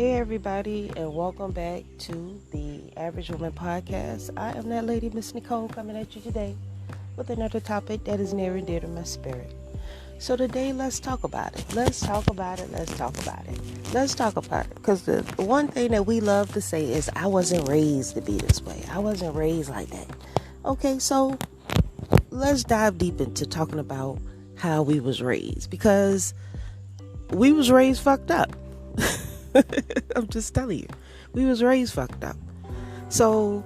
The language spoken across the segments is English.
Hey everybody, and welcome back to the Average Woman Podcast. I am that lady, Miss Nicole, coming at you today with another topic that is near and dear to my spirit. So today, let's talk about it. Let's talk about it. Because the one thing that we love to say is, I wasn't raised to be this way. I wasn't raised like that. Okay, so let's dive deep into talking about how we was raised. Because we was raised fucked up. I'm just telling you, we was raised fucked up. So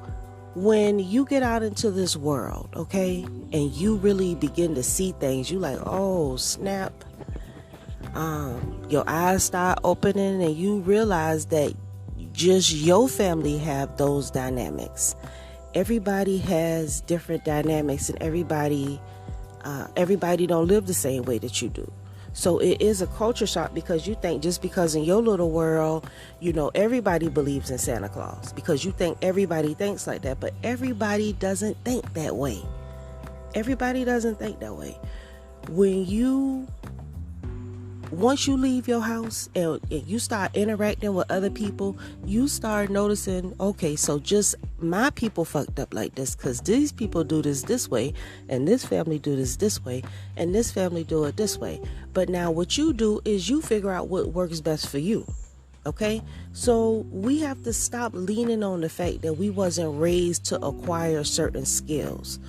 when you get out into this world, okay, and you really begin to see things, you like, oh snap, your eyes start opening and you realize that just your family have those dynamics. Everybody has different dynamics, and everybody don't live the same way that you do. So it is a culture shock, because you think just because in your little world, everybody believes in Santa Claus, because you think everybody thinks like that, but everybody doesn't think that way. Everybody doesn't think that way. Once you leave your house and you start interacting with other people, you start noticing, okay, so just my people fucked up like this, because these people do this way, and this family do this way, and this family do it this way. But now what you do is you figure out what works best for you. Okay, so we have to stop leaning on the fact that we wasn't raised to acquire certain skills.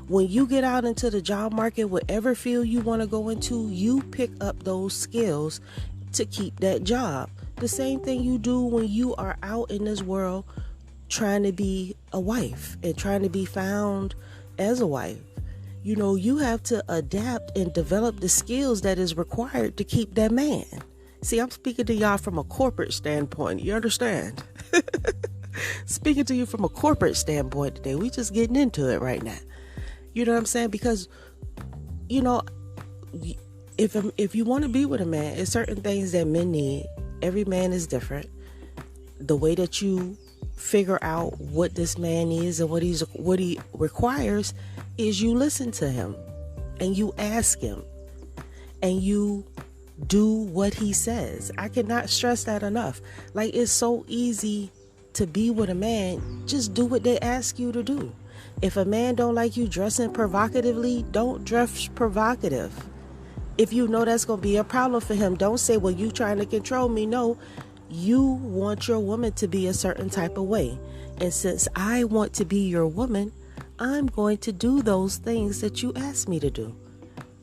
When you get out into the job market, whatever field you want to go into, you pick up those skills to keep that job. The same thing you do when you are out in this world trying to be a wife and trying to be found as a wife. You have to adapt and develop the skills that is required to keep that man. See, I'm speaking to y'all from a corporate standpoint. You understand? Speaking to you from a corporate standpoint today. We just getting into it right now. You know what I'm saying? Because, if you want to be with a man, it's certain things that men need. Every man is different. The way that you figure out what this man is and what he requires is you listen to him and you ask him and you do what he says. I cannot stress that enough. Like, it's so easy to be with a man. Just do what they ask you to do. If a man don't like you dressing provocatively, don't dress provocative. If you know that's going to be a problem for him, don't say, well, you trying to control me. No, you want your woman to be a certain type of way. And since I want to be your woman, I'm going to do those things that you asked me to do.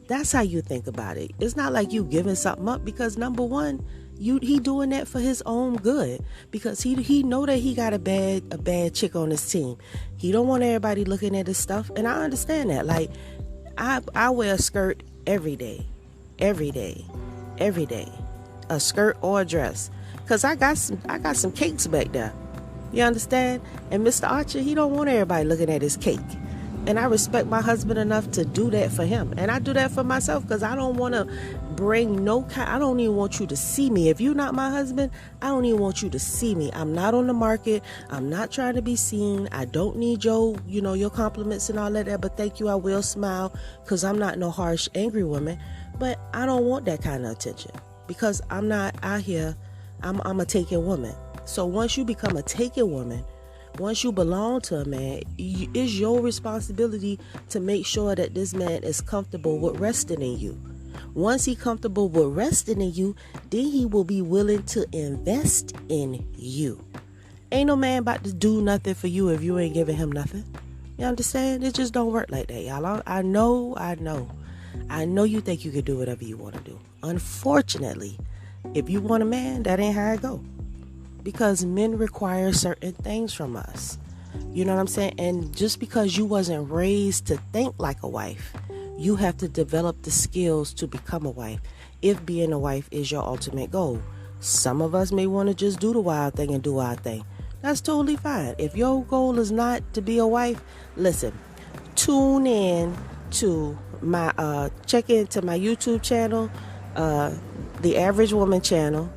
That's how you think about it. It's not like you giving something up, because number one, he doing that for his own good, because he know that he got a bad chick on his team. He don't want everybody looking at his stuff, and I understand that. Like, I wear a skirt every day, a skirt or a dress, because I got some cakes back there. You understand? And Mr. Archer, he don't want everybody looking at his cake. And I respect my husband enough to do that for him. And I do that for myself, because I don't want to bring I don't even want you to see me. If you're not my husband, I don't even want you to see me. I'm not on the market. I'm not trying to be seen. I don't need your compliments and all that. But thank you, I will smile, because I'm not no harsh, angry woman. But I don't want that kind of attention, because I'm not out here. I'm a taken woman. So once you become a taken woman, once you belong to a man, it's your responsibility to make sure that this man is comfortable with resting in you. Once he's comfortable with resting in you, then he will be willing to invest in you. Ain't no man about to do nothing for you if you ain't giving him nothing. You understand? It just don't work like that, y'all. I know you think you can do whatever you want to do. Unfortunately, if you want a man, that ain't how it go. Because men require certain things from us. You know what I'm saying? And just because you wasn't raised to think like a wife, you have to develop the skills to become a wife, if being a wife is your ultimate goal. Some of us may want to just do the wild thing and do our thing. That's totally fine. If your goal is not to be a wife, listen, tune in to my check into my YouTube channel, the Average Woman channel.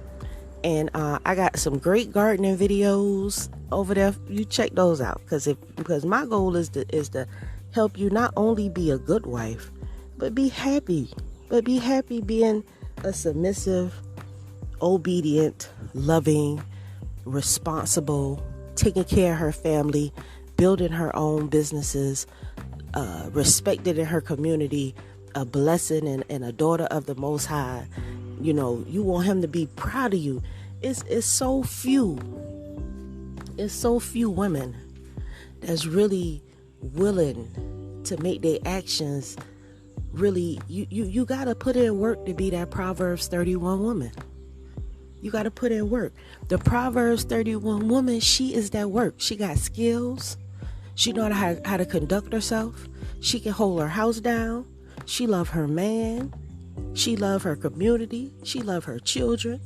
And I got some great gardening videos over there. You check those out, because my goal is to help you not only be a good wife, but be happy. But be happy being a submissive, obedient, loving, responsible, taking care of her family, building her own businesses, respected in her community, a blessing and a daughter of the Most High. You want him to be proud of you. It's so few women that's really willing to make their actions really. You gotta put in work to be that Proverbs 31 woman. You gotta put in work. The Proverbs 31 woman, she is that work. She got skills. She know how to conduct herself. She can hold her house down. She love her man. She love her community. She love her children.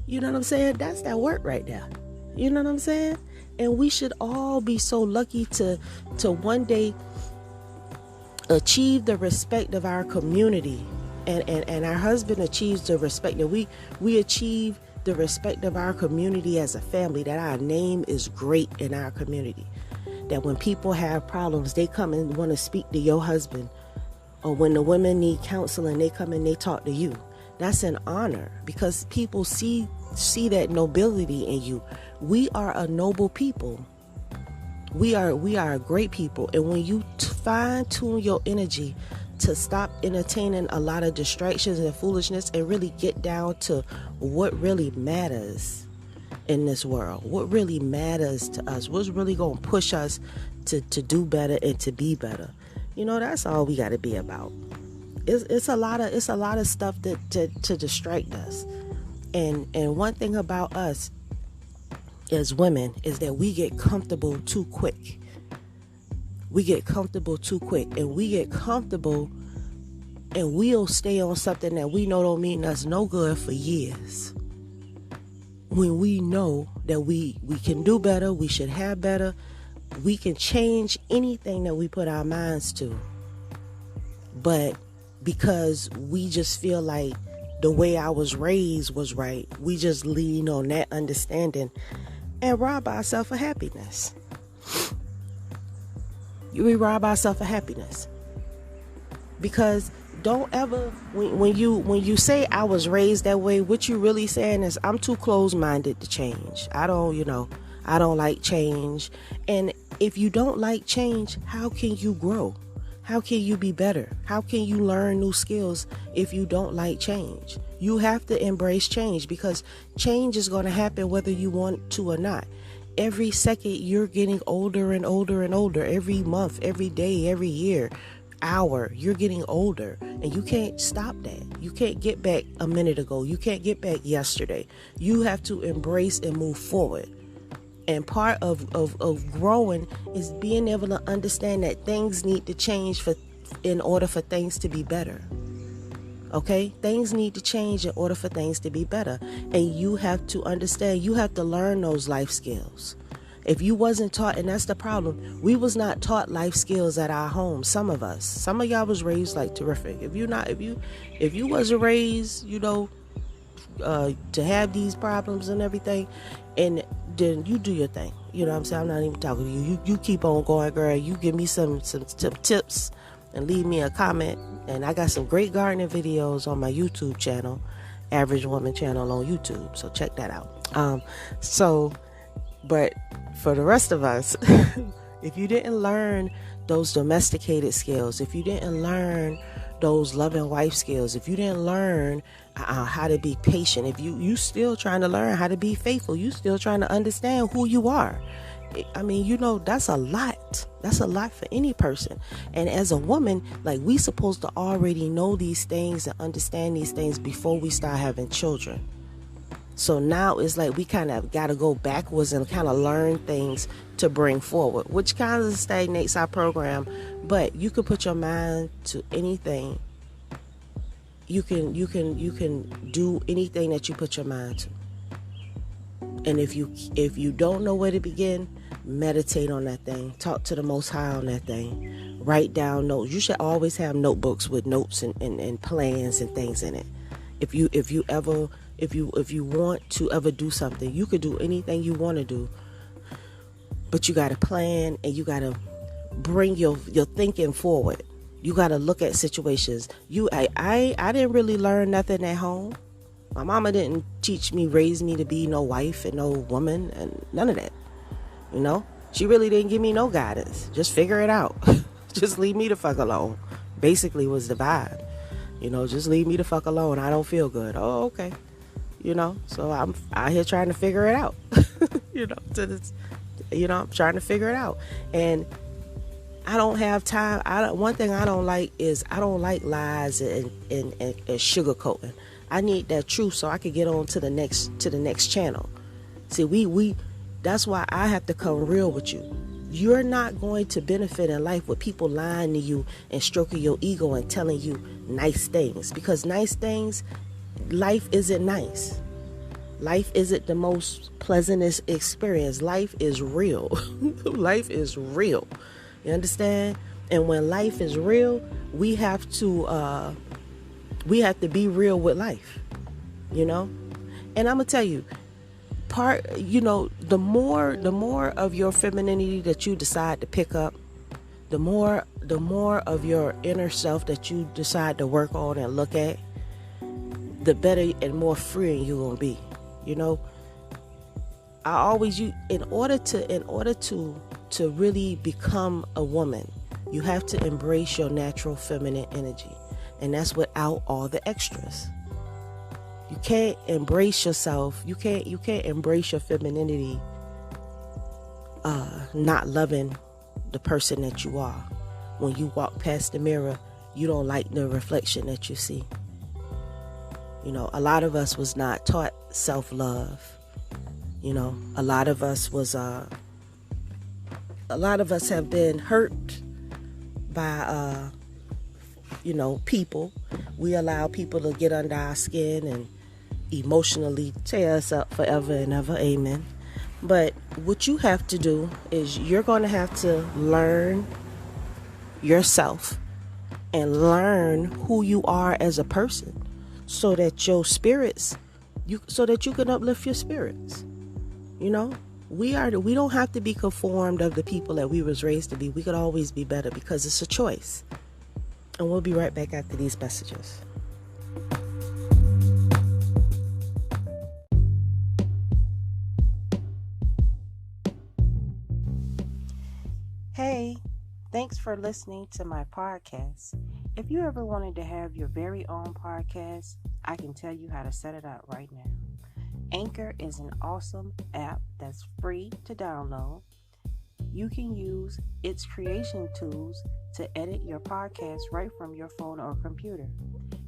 You know what I'm saying? That's that work right there. You know what I'm saying? And we should all be so lucky to one day achieve the respect of our community. And our husband achieves the respect that we achieve the respect of our community as a family, that our name is great in our community. That when people have problems, they come and want to speak to your husband. Or when the women need counseling, they come and they talk to you. That's an honor, because people see that nobility in you. We are a noble people. We are a great people. And when you fine tune your energy to stop entertaining a lot of distractions and foolishness and really get down to what really matters in this world, what really matters to us, what's really going to push us to do better and to be better. That's all we got to be about. It's a lot of stuff to distract us. And one thing about us as women is that we get comfortable too quick. We get comfortable too quick, and we get comfortable and we'll stay on something that we know don't mean us no good for years. When we know that we can do better, we should have better, we can change anything that we put our minds to. But because we just feel like the way I was raised was right, we just lean on that understanding and rob ourselves of happiness. We rob ourselves of happiness. Because don't ever, when you say I was raised that way, what you really saying is I'm too closed-minded to change. I don't like change. And if you don't like change, how can you grow? How can you be better? How can you learn new skills if you don't like change? You have to embrace change, because change is going to happen whether you want to or not. Every second you're getting older and older and older. Every month, every day, every year, hour, you're getting older, and you can't stop that. You can't get back a minute ago. You can't get back yesterday. You have to embrace and move forward. And part of growing is being able to understand that things need to change in order for things to be better. Okay? Things need to change in order for things to be better. And you have to understand, you have to learn those life skills. If you wasn't taught, and that's the problem, we was not taught life skills at our home. Some of us, some of y'all was raised like terrific. If you wasn't raised, to have these problems and everything, and then you do your thing. You know what I'm saying? I'm not even talking to you. You keep on going, girl. You give me some tips and leave me a comment. And I got some great gardening videos on my YouTube channel, Average Woman channel on YouTube. So check that out. But for the rest of us, if you didn't learn those domesticated skills, if you didn't learn those loving wife skills, if you didn't learn how to be patient, if you still trying to learn how to be faithful, you still trying to understand who you are. I mean, that's a lot. That's a lot for any person. And as a woman, like, we supposed to already know these things and understand these things before we start having children. So now it's like we kind of got to go backwards and kind of learn things to bring forward, which kind of stagnates our program. But you can put your mind to anything. You can do anything that you put your mind to. And if you don't know where to begin, meditate on that thing. Talk to the Most High on that thing. Write down notes. You should always have notebooks with notes and plans and things in it. If you want to ever do something, you could do anything you want to do, but you got to plan, and you got to bring your thinking forward. You got to look at situations. I didn't really learn nothing at home. My mama didn't raise me to be no wife and no woman and none of that. You know, she really didn't give me no guidance. Just figure it out. Just leave me the fuck alone. Basically was the vibe. You know, just leave me the fuck alone. I don't feel good. Oh, okay. You know, so I'm out here trying to figure it out. I'm trying to figure it out. And I don't have time. One thing I don't like is I don't like lies and sugarcoating. I need that truth so I can get on to the next channel. See, we that's why I have to come real with you. You're not going to benefit in life with people lying to you and stroking your ego and telling you nice things. Because nice things, life isn't nice. Life isn't the most pleasantest experience. Life is real. Life is real. You understand? And when life is real, we have to be real with life. You know? And I'm gonna tell you, the more of your femininity that you decide to pick up, the more of your inner self that you decide to work on and look at, the better and more freeing you're gonna be. You know, in order to really become a woman, you have to embrace your natural feminine energy, and that's without all the extras. You can't embrace yourself. You can't embrace your femininity, not loving the person that you are. When you walk past the mirror, you don't like the reflection that you see. You know, a lot of us was not taught self-love. You know, a lot of us have been hurt by, people. We allow people to get under our skin and emotionally tear us up forever and ever. Amen. But what you have to do is you're going to have to learn yourself and learn who you are as a person, so that your spirits, so that you can uplift your spirits. You know, we don't have to be conformed of the people that we was raised to be. We could always be better because it's a choice. And we'll be right back after these messages. Hey, thanks for listening to my podcast. If you ever wanted to have your very own podcast, I can tell you how to set it up right now. Anchor is an awesome app that's free to download. You can use its creation tools to edit your podcast right from your phone or computer.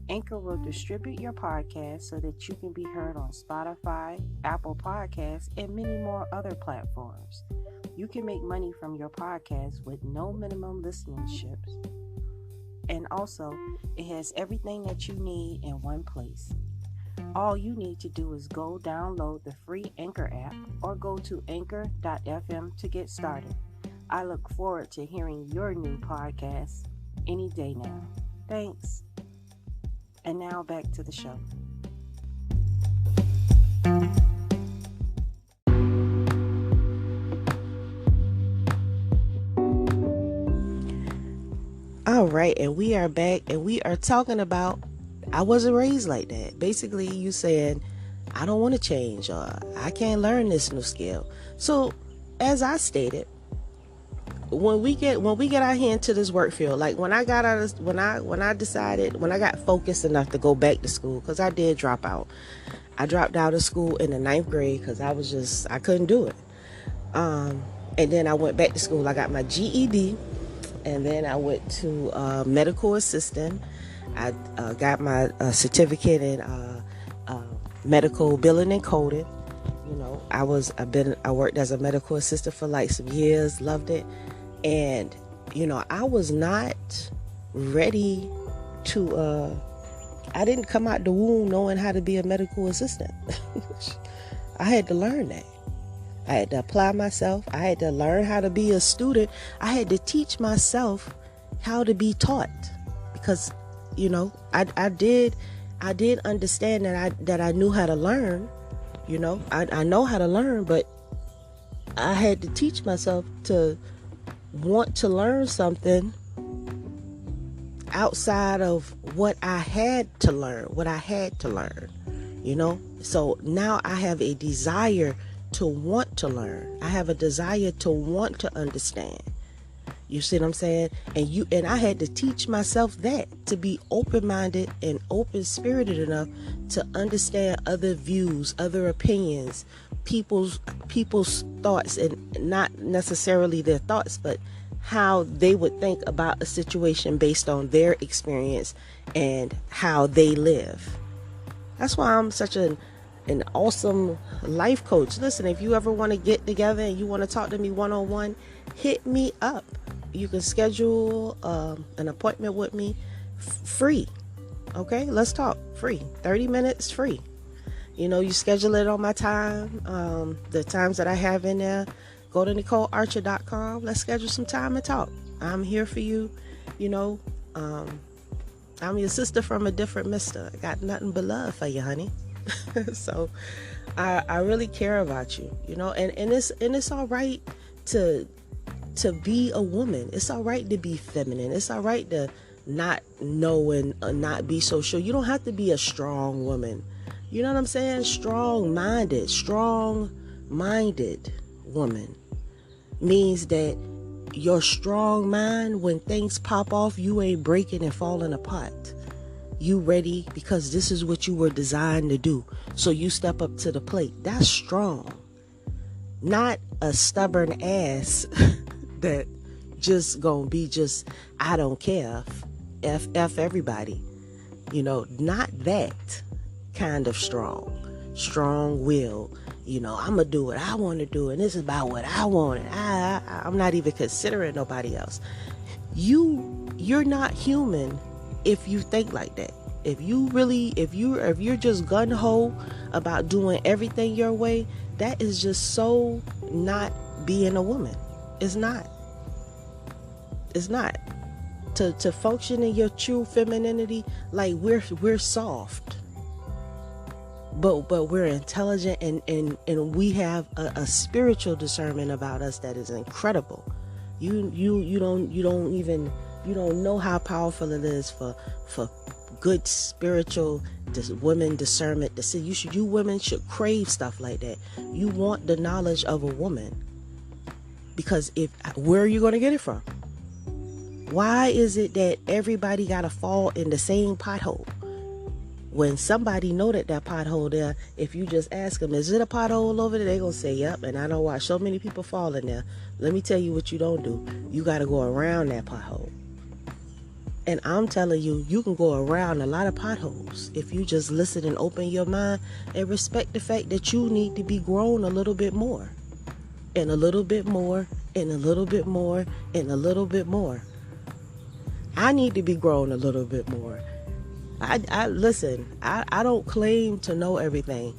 Anchor will distribute your podcast so that you can be heard on Spotify, Apple Podcasts, and many more other platforms. You can make money from your podcast with no minimum listenerships. And also, it has everything that you need in one place. All you need to do is go download the free Anchor app or go to anchor.fm to get started. I look forward to hearing your new podcast any day now. Thanks. And now back to the show. All right, and we are back, and we are talking about I wasn't raised like that. Basically, you saying I don't want to change, or I can't learn this new skill. So, as I stated, when we get out here into this work field, like when I got when I got focused enough to go back to school, because I did drop out. I dropped out of school in the 9th grade because I couldn't do it. And then I went back to school. I got my GED, and then I went to medical assistant. I got my certificate in medical billing and coding. You know, I worked as a medical assistant for like some years, loved it. And, you know, I was not ready to, I didn't come out the womb knowing how to be a medical assistant. I had to learn that. I had to apply myself. I had to learn how to be a student. I had to teach myself how to be taught, because, you know, I did understand that I knew how to learn. You know, I know how to learn, but I had to teach myself to want to learn something outside of what I had to learn. So now I have a desire to want to learn. I have a desire to want to understand. You see what I'm saying? And I had to teach myself that, to be open-minded and open-spirited enough to understand other views, other opinions, people's thoughts, and not necessarily their thoughts, but how they would think about a situation based on their experience and how they live. That's why I'm such an awesome life coach. Listen, if you ever want to get together and you want to talk to me one-on-one, hit me up. You can schedule an appointment with me free. Okay, let's talk. Free. 30 minutes free. You schedule it on my time, the times that I have in there. Go to NicoleArcher.com. Let's schedule some time and talk. I'm here for you. I'm your sister from a different mister. I got nothing but love for you, honey. So I really care about you, and it's all right to be a woman. It's all right to be feminine. It's all right to not know and not be so sure. You don't have to be a strong woman. You know what I'm saying? Strong-minded woman means that your strong mind, when things pop off, you ain't breaking and falling apart. You ready because this is what you were designed to do. So you step up to the plate. That's strong. Not a stubborn ass that just gonna be I don't care. F everybody. Not that kind of strong will. I'm gonna do what I want to do, and this is about what I want. I'm not even considering nobody else. You're not human if you think like that. If you're just gung-ho about doing everything your way, that is just so not being a woman. It's not. To function in your true femininity, like we're soft. But we're intelligent and we have a spiritual discernment about us that is incredible. You don't know how powerful it is for good spiritual women discernment. You women should crave stuff like that. You want the knowledge of a woman, because where are you going to get it from? Why is it that everybody got to fall in the same pothole? When somebody know that pothole there, if you just ask them, is it a pothole over there? They gonna say, yep. And I know why so many people fall in there. Let me tell you what you don't do. You got to go around that pothole. And I'm telling you, you can go around a lot of potholes if you just listen and open your mind and respect the fact that you need to be grown a little bit more. And a little bit more, and a little bit more, and a little bit more. I need to be grown a little bit more. Listen, I don't claim to know everything.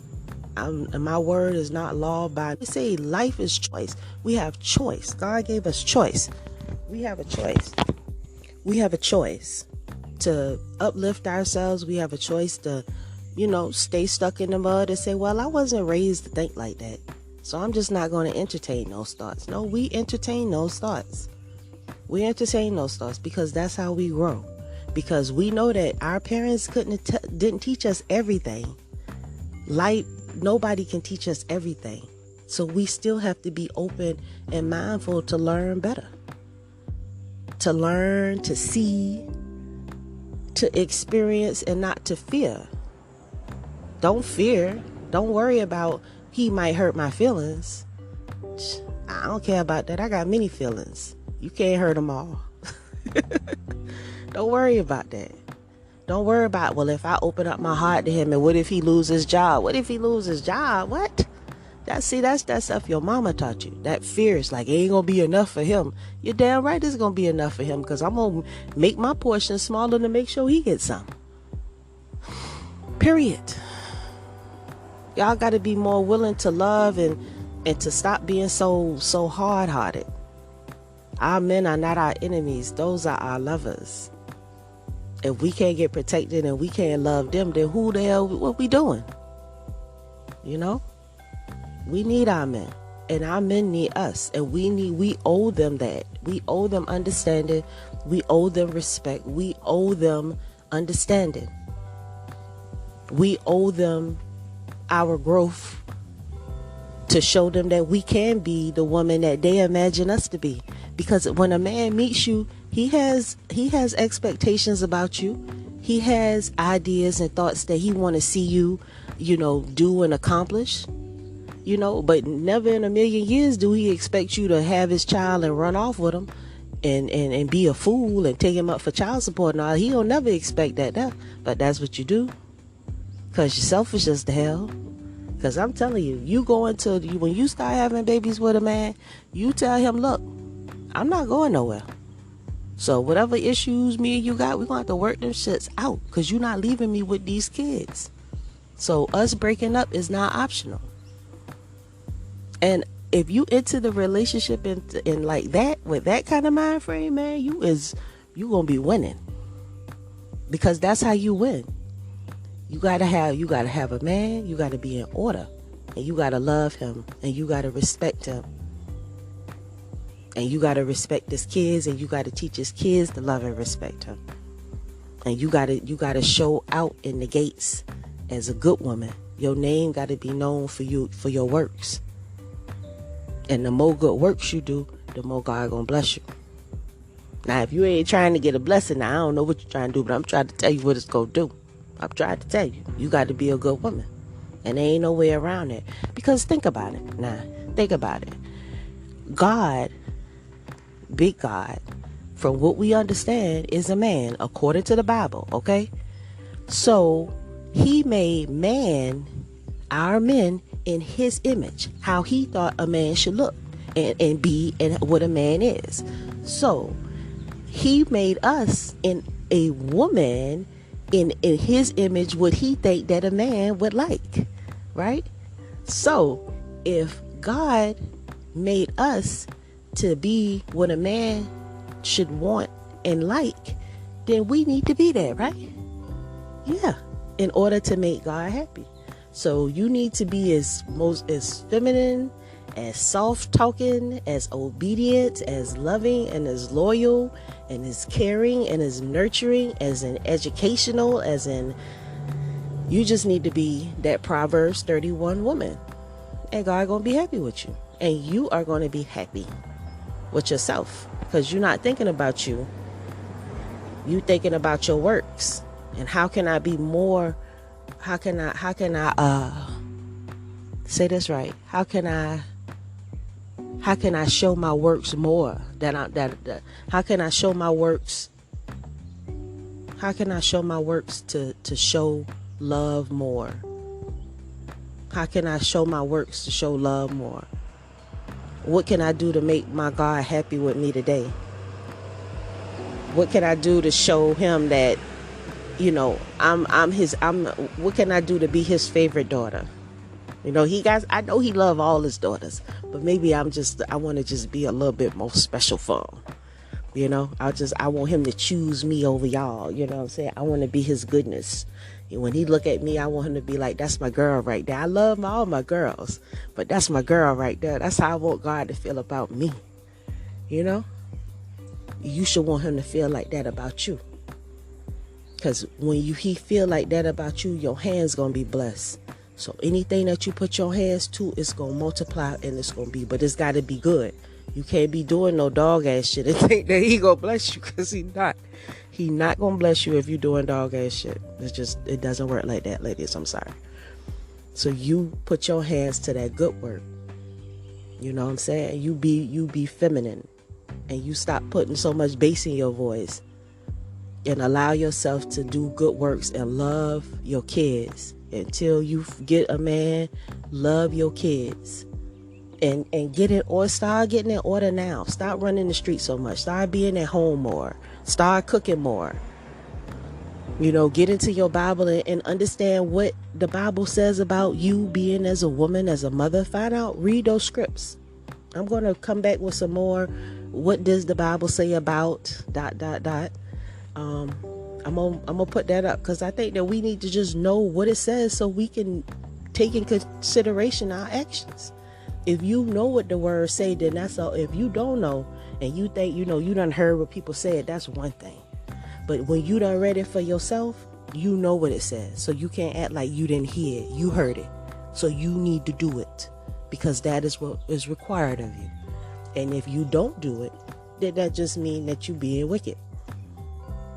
My word is not law by. They say life is choice. We have choice. God gave us choice. We have a choice. We have a choice to uplift ourselves. We have a choice to, stay stuck in the mud and say, well, I wasn't raised to think like that, so I'm just not going to entertain those thoughts. No, we entertain those thoughts. We entertain those thoughts because that's how we grow. Because we know that our parents didn't teach us everything. Nobody can teach us everything. So we still have to be open and mindful to learn better. To learn, to see, to experience, and not to fear. Don't fear. Don't worry about he might hurt my feelings. I don't care about that. I got many feelings. You can't hurt them all. Don't worry about that. Don't worry about, well, if I open up my heart to him, and what if he loses his job? What if he loses his job? What? That's that stuff your mama taught you. That fear is like, it ain't gonna be enough for him. You're damn right it's gonna be enough for him, because I'm gonna make my portion smaller to make sure he gets some. Period. Y'all gotta be more willing to love and to stop being so hard-hearted. Our men are not our enemies. Those are our lovers. If we can't get protected and we can't love them, then who the hell, what we doing? We need our men, and our men need us, and we owe them that. We owe them understanding. We owe them respect. We owe them understanding. We owe them our growth, to show them that we can be the woman that they imagine us to be. Because when a man meets you, he has expectations about you. He has ideas and thoughts that he want to see you, do and accomplish. But never in a million years do he expect you to have his child and run off with him and be a fool and take him up for child support and all. He'll never expect that. But that's what you do. Because you're selfish as the hell. Because I'm telling you, when you start having babies with a man, you tell him, look, I'm not going nowhere. So whatever issues me and you got, we're going to have to work them shits out. Because you're not leaving me with these kids. So us breaking up is not optional. And if you enter the relationship in like that, with that kind of mind frame, man, you going to be winning. Because that's how you win. You gotta have a man, you gotta be in order, and you gotta love him, and you gotta respect him, and you gotta respect his kids, and you gotta teach his kids to love and respect him, and you gotta show out in the gates as a good woman. Your name gotta be known for your works, and the more good works you do, the more God gonna bless you. Now, if you ain't trying to get a blessing, now I don't know what you're trying to do, but I'm trying to tell you what it's gonna do. I've tried to tell you. You got to be a good woman. And there ain't no way around it. Because think about it. Think about it. God, big God, from what we understand, is a man, according to the Bible, okay? So, he made our men, in his image, how he thought a man should look and be and what a man is. So, he made us in a woman in his image, what he think that a man would like, right? So if God made us to be what a man should want and like, then we need to be that, right? Yeah, in order to make God happy. So you need to be as feminine, as soft talking, as obedient, as loving, and as loyal, and as caring, and as nurturing, as in educational, as in you just need to be that Proverbs 31 woman, and God gonna be happy with you, and you are gonna be happy with yourself, because you're not thinking about you thinking about your works. And how can I be more, how can I say this right, how can I show my works more? How can I show my works? How can I show my works to show love more? How can I show my works to show love more? What can I do to make my God happy with me today? What can I do to show him that, what can I do to be his favorite daughter? I know he love all his daughters, but maybe I want to just be a little bit more special for him. I want him to choose me over y'all. You know what I'm saying? I want to be his goodness. And when he look at me, I want him to be like, that's my girl right there. I love all my girls, but that's my girl right there. That's how I want God to feel about me. You should want him to feel like that about you. Because when he feel like that about you, your hand's going to be blessed. So anything that you put your hands to, it's going to multiply and it's going to be, but it's got to be good. You can't be doing no dog ass shit and think that he going to bless you, because he not. He not going to bless you if you doing dog ass shit. It doesn't work like that, ladies. I'm sorry. So you put your hands to that good work. You know what I'm saying? You be feminine, and you stop putting so much bass in your voice, and allow yourself to do good works and love your kids. Until you get a man, love your kids, and start getting in order now. Stop running the street so much. Start being at home more. Start cooking more. Get into your Bible and understand what the Bible says about you being as a woman, as a mother. Find out, read those scripts. I'm going to come back with some more. What does the Bible say about ... I'm gonna put that up, because I think that we need to just know what it says so we can take in consideration our actions. If you know what the words say, then that's all. If you don't know and you think you done heard what people said, that's one thing. But when you done read it for yourself, you know what it says. So you can't act like you didn't hear it. You heard it. So you need to do it, because that is what is required of you. And if you don't do it, then that just means that you're being wicked.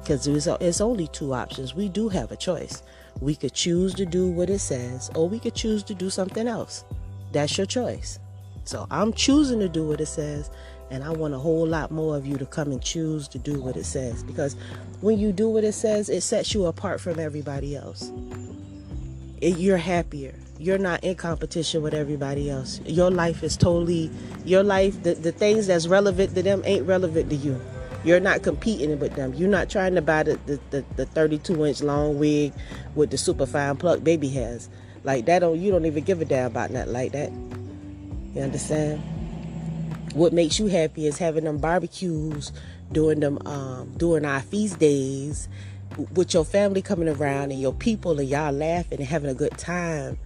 Because it's only two options. We do have a choice. We could choose to do what it says, or we could choose to do something else. That's your choice. So I'm choosing to do what it says, and I want a whole lot more of you to come and choose to do what it says. Because when you do what it says, it sets you apart from everybody else. You're happier. You're not in competition with everybody else. Your life is totally, the things that's relevant to them ain't relevant to you. You're not competing with them. You're not trying to buy the 32-inch long wig with the super fine pluck baby has. Like that, you don't even give a damn about nothing like that. You understand? What makes you happy is having them barbecues, during our feast days, with your family coming around and your people, and y'all laughing and having a good time,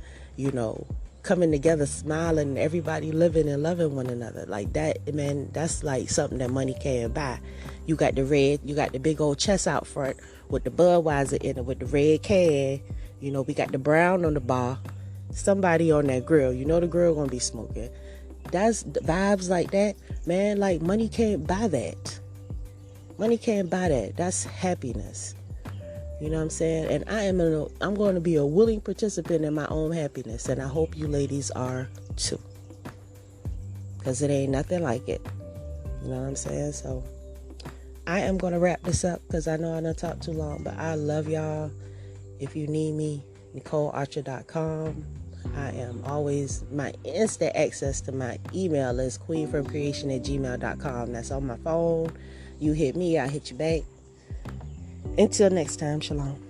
coming together, smiling, everybody living and loving one another. Like that, man, that's like something that money can't buy. You got the big old chest out front with the Budweiser in it, with the red can. We got the brown on the bar. Somebody on that grill. The grill gonna be smoking. That's vibes like that, man. Like money can't buy that. Money can't buy that. That's happiness. You know what I'm saying? And I'm going to be a willing participant in my own happiness. And I hope you ladies are too. Because it ain't nothing like it. You know what I'm saying? So I am going to wrap this up, because I know I done talked too long. But I love y'all. If you need me, NicoleArcher.com. I am always, my instant access to my email is queenfromcreation@gmail.com. That's on my phone. You hit me, I hit you back. Until next time, shalom.